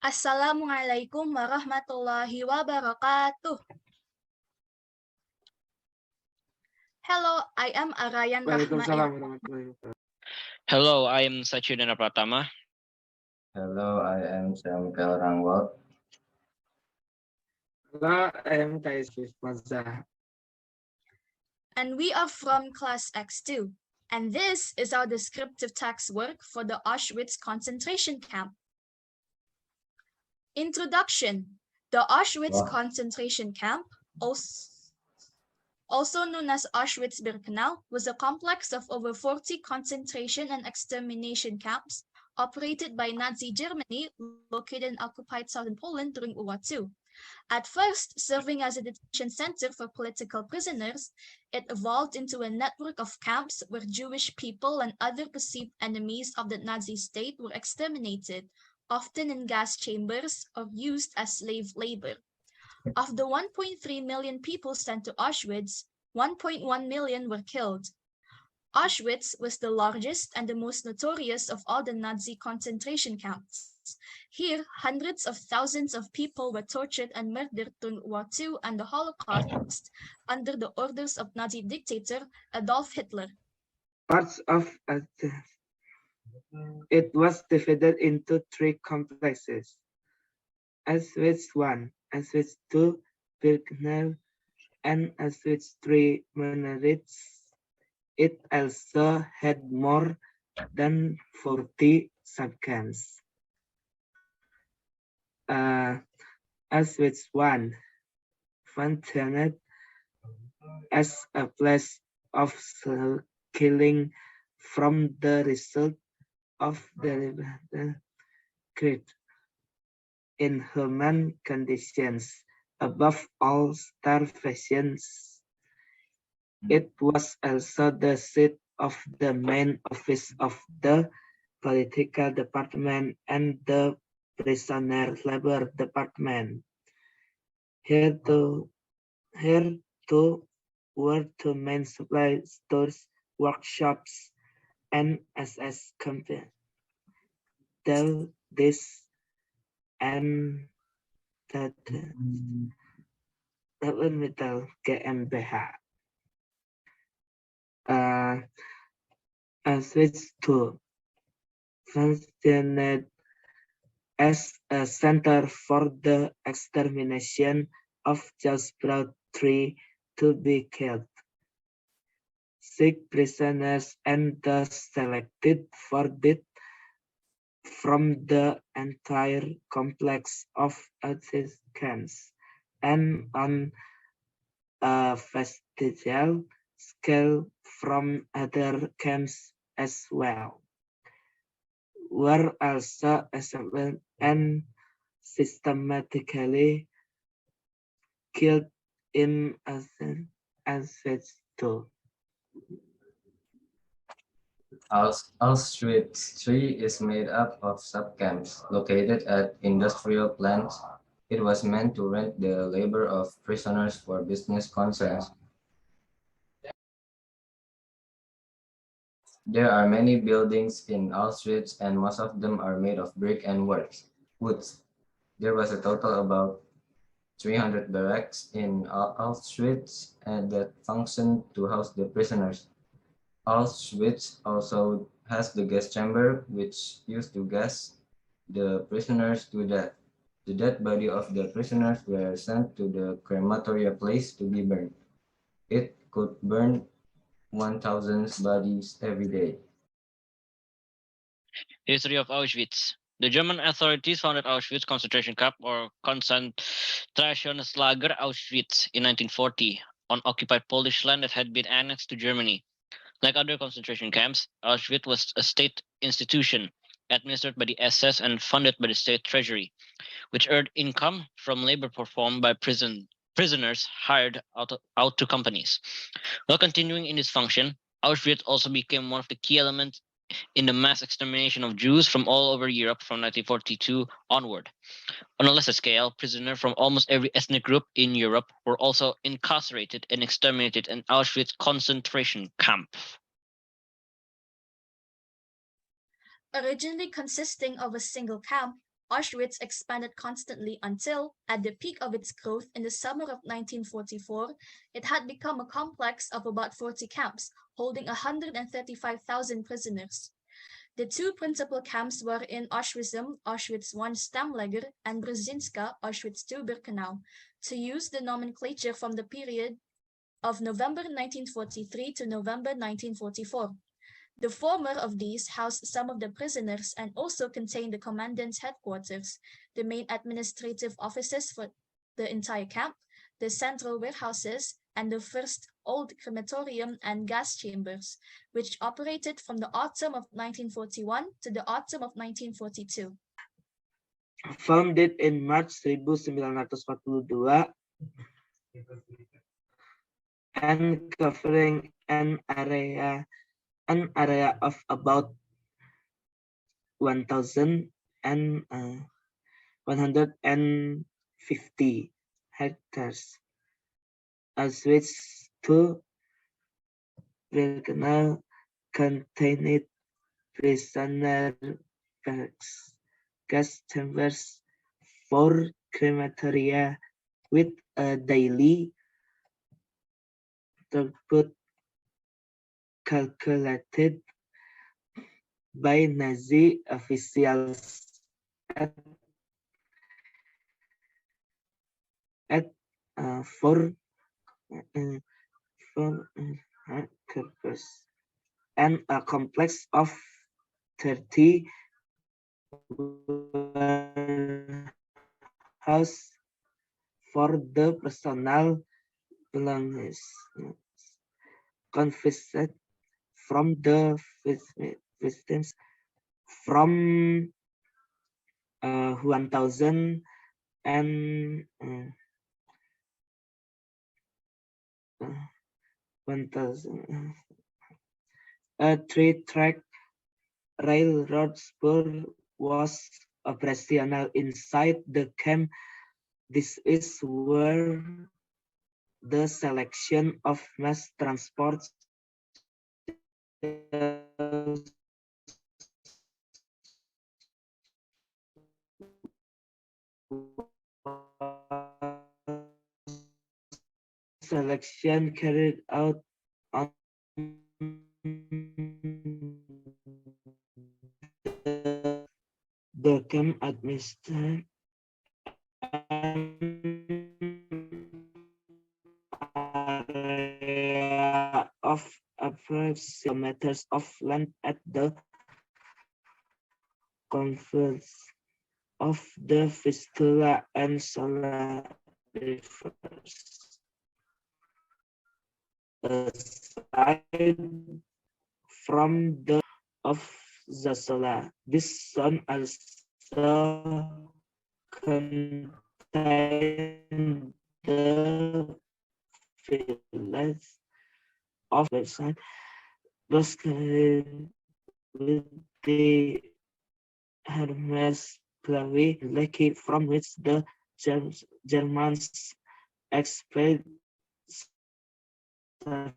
Assalamualaikum warahmatullahi wabarakatuh. Hello, I am Arayan Waalaikumsalam Rahma. warahmatullahi wabarakatuh. Hello, I am Sachudana Pratama. Hello, I am Samuel Rangwal. Hello, I am Kais Mazza. And we are from class X2. And this is our descriptive text work for the Auschwitz concentration camp. Introduction. The Auschwitz concentration camp, also known as Auschwitz-Birkenau, was a complex of over 40 concentration and extermination camps operated by Nazi Germany located in occupied southern Poland during World War II. At first, serving as a detention center for political prisoners, it evolved into a network of camps where Jewish people and other perceived enemies of the Nazi state were exterminated, often in gas chambers or used as slave labor. Of the 1.3 million people sent to Auschwitz, 1.1 million were killed. Auschwitz was the largest and the most notorious of all the Nazi concentration camps. Here, hundreds of thousands of people were tortured and murdered during World War II and the Holocaust under the orders of Nazi dictator Adolf Hitler. Parts of it was divided into three complexes: Auschwitz I, Auschwitz II, Birkenau, and Auschwitz III Menneritz. It also had more than 40 subcamps. Auschwitz I functioned as a place of killing from the result of the inhuman conditions, above all starvation. It was also the seat of the main office of the political department and the prisoner labor department. Here too were two main supply stores, workshops, and SS company. This and that Metal GmbH. Auschwitz II functioned as a center for the extermination of Jews brought to be killed. Sick prisoners and thus selected for death from the entire complex of Auschwitz camps, and on a vestigial scale from other camps as well, were also assembled and systematically killed in Auschwitz II. Auschwitz III is made up of subcamps located at industrial plants. It was meant to rent the labor of prisoners for business concerns. There are many buildings in Auschwitz, and most of them are made of brick and wood. There was a total of about 300 barracks in Auschwitz and that functioned to house the prisoners. Auschwitz also has the gas chamber, which used to gas the prisoners to death. The dead body of the prisoners were sent to the crematoria place to be burned. It could burn 1,000 bodies every day. History of Auschwitz. The German authorities founded Auschwitz concentration camp or Konzentrationslager Auschwitz in 1940 on occupied Polish land that had been annexed to Germany. Like other concentration camps, Auschwitz was a state institution administered by the SS and funded by the state treasury, which earned income from labor performed by prisoners hired out to companies. While continuing in this function, Auschwitz also became one of the key elements in the mass extermination of Jews from all over Europe from 1942 onward. On a lesser scale, prisoners from almost every ethnic group in Europe were also incarcerated and exterminated in Auschwitz concentration camp. Originally consisting of a single camp, Auschwitz expanded constantly until, at the peak of its growth in the summer of 1944, it had become a complex of about 40 camps, holding 135,000 prisoners. The two principal camps were in Auschwitz I Stammlager, and Brzezinska, Auschwitz II Birkenau, to use the nomenclature from the period of November 1943 to November 1944. The former of these housed some of the prisoners and also contained the commandant's headquarters, the main administrative offices for the entire camp, the central warehouses, and the first old crematorium and gas chambers, which operated from the autumn of 1941 to the autumn of 1942. Founded in March 1942 and covering an area of about 1,150 hectares. Auschwitz II Birkenau contained prisoner barracks, gas chambers, 4 crematoria with a daily throughput calculated by Nazi officials at 4 hectares and a complex of 30 warehouses for the personnel belongings confiscated from the victims from 1,000 and 1,000. A 3-track railroad spur was operational inside the camp. This is where the selection of mass transport selection carried out on the camp administered area of approximately kilometers of land at the confluence of the Vistula and Sola rivers. Aside from the of the Sola, this zone also contained the village of Versailles, located with the Hermes Clavi Lake, from which the Germans expelled several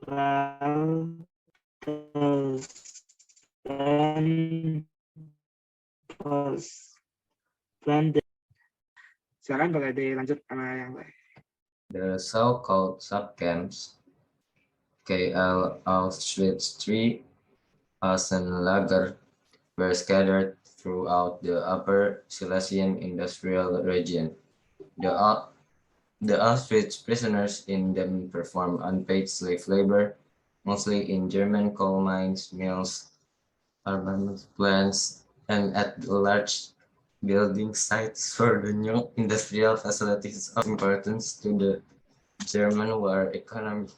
thousand Poles. Silakan boleh dilanjut sama yang lain. The so-called subcamps KL Auschwitz III Auschenlager were scattered throughout the Upper Silesian industrial region. The Auschwitz prisoners in them performed unpaid slave labor, mostly in German coal mines, mills, urban plans, and at large building sites for the new industrial facilities of importance to the German war economy.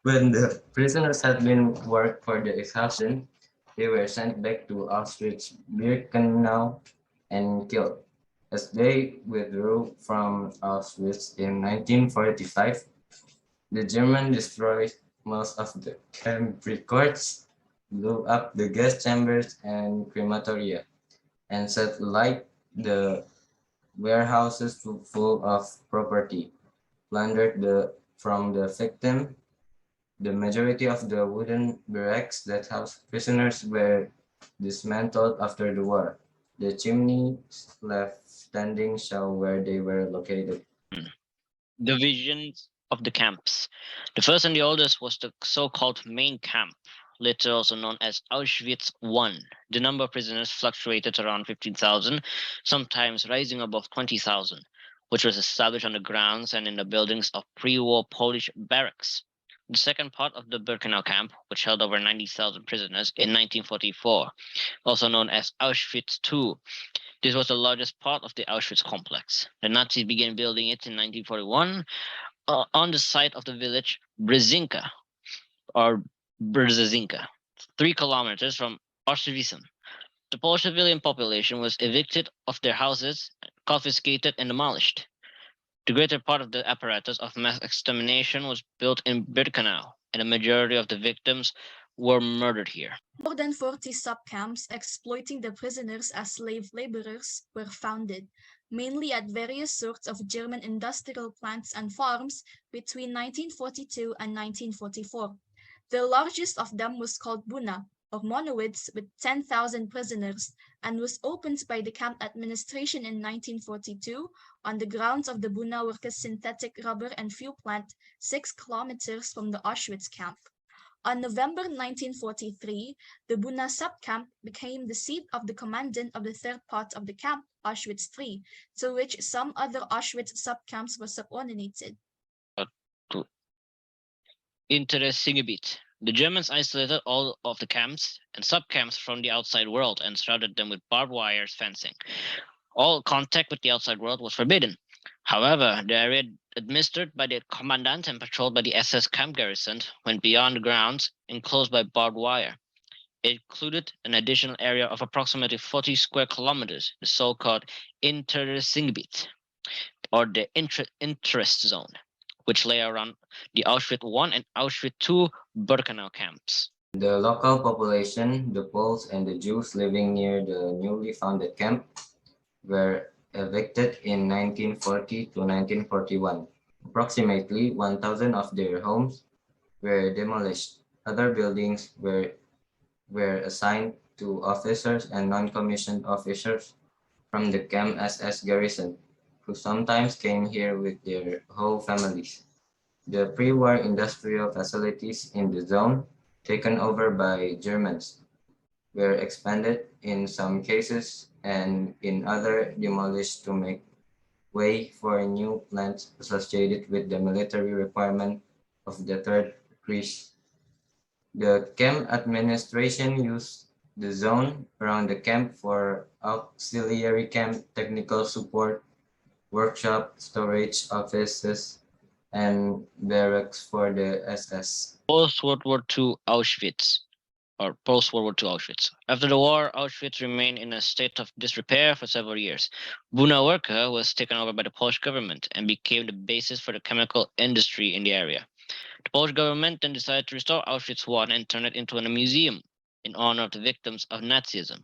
When the prisoners had been worked for the exhaustion, they were sent back to Auschwitz-Birkenau and killed. As they withdrew from Auschwitz in 1945, the Germans destroyed most of the camp records, blew up the gas chambers and crematoria, and set light the warehouses full of property plundered from the victim. The majority of the wooden barracks that housed prisoners were dismantled after the war. The chimneys left standing show where they were located. Divisions of the camps. The first and the oldest was the so-called main camp, later also known as Auschwitz I. The number of prisoners fluctuated around 15,000, sometimes rising above 20,000, which was established on the grounds and in the buildings of pre-war Polish barracks. The second part of the Birkenau camp, which held over 90,000 prisoners in 1944, also known as Auschwitz II. This was the largest part of the Auschwitz complex. The Nazis began building it in 1941 on the site of the village Brzezinka, or Brzezinka, 3 kilometers from Auschwitz. The Polish civilian population was evicted of their houses, confiscated, and demolished. The greater part of the apparatus of mass extermination was built in Birkenau, and the majority of the victims were murdered here. More than 40 subcamps exploiting the prisoners as slave laborers were founded, mainly at various sorts of German industrial plants and farms between 1942 and 1944. The largest of them was called Buna, or Monowitz, with 10,000 prisoners, and was opened by the camp administration in 1942 on the grounds of the Buna Workers' synthetic rubber and fuel plant 6 kilometers from the Auschwitz camp. On November 1943, the Buna subcamp became the seat of the commandant of the third part of the camp, Auschwitz III, to which some other Auschwitz subcamps were subordinated. Interesting a bit. The Germans isolated all of the camps and subcamps from the outside world and surrounded them with barbed wire fencing. All contact with the outside world was forbidden. However, the area administered by the commandant and patrolled by the SS camp garrison went beyond the grounds enclosed by barbed wire. It included an additional area of approximately 40 square kilometers, the so-called Interessengebiet, or the interest zone, which lay around the Auschwitz I and Auschwitz II Birkenau camps. The local population, the Poles and the Jews living near the newly founded camp, were evicted in 1940 to 1941. Approximately 1,000 of their homes were demolished. Other buildings were assigned to officers and non-commissioned officers from the camp SS garrison, who sometimes came here with their whole families. The pre-war industrial facilities in the zone, taken over by Germans, were expanded in some cases and in other demolished to make way for new plants associated with the military requirement of the Third Reich. The camp administration used the zone around the camp for auxiliary camp technical support, workshop, storage, offices, and barracks for the SS. Post-World War II Auschwitz, or post-World War II Auschwitz. After the war, Auschwitz remained in a state of disrepair for several years. Buna Worka was taken over by the Polish government and became the basis for the chemical industry in the area. The Polish government then decided to restore Auschwitz I and turn it into a museum in honor of the victims of Nazism.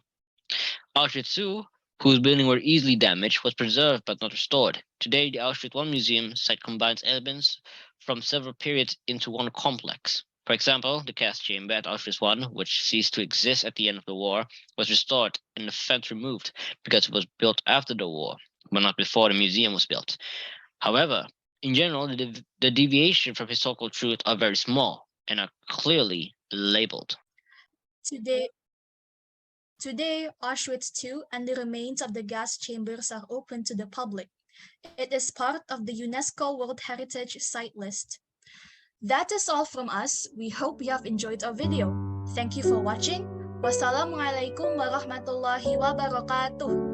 Auschwitz II, whose buildings were easily damaged, was preserved but not restored. Today, the Auschwitz I museum site combines elements from several periods into one complex. For example, the gas chamber at Auschwitz I, which ceased to exist at the end of the war, was restored and the fence removed because it was built after the war, but not before the museum was built. However, in general, the deviation from historical truth are very small and are clearly labeled. Today, Auschwitz II and the remains of the gas chambers are open to the public. It is part of the UNESCO World Heritage Site list. That is all from us. We hope you have enjoyed our video. Thank you for watching. Wassalamualaikum warahmatullahi wabarakatuh.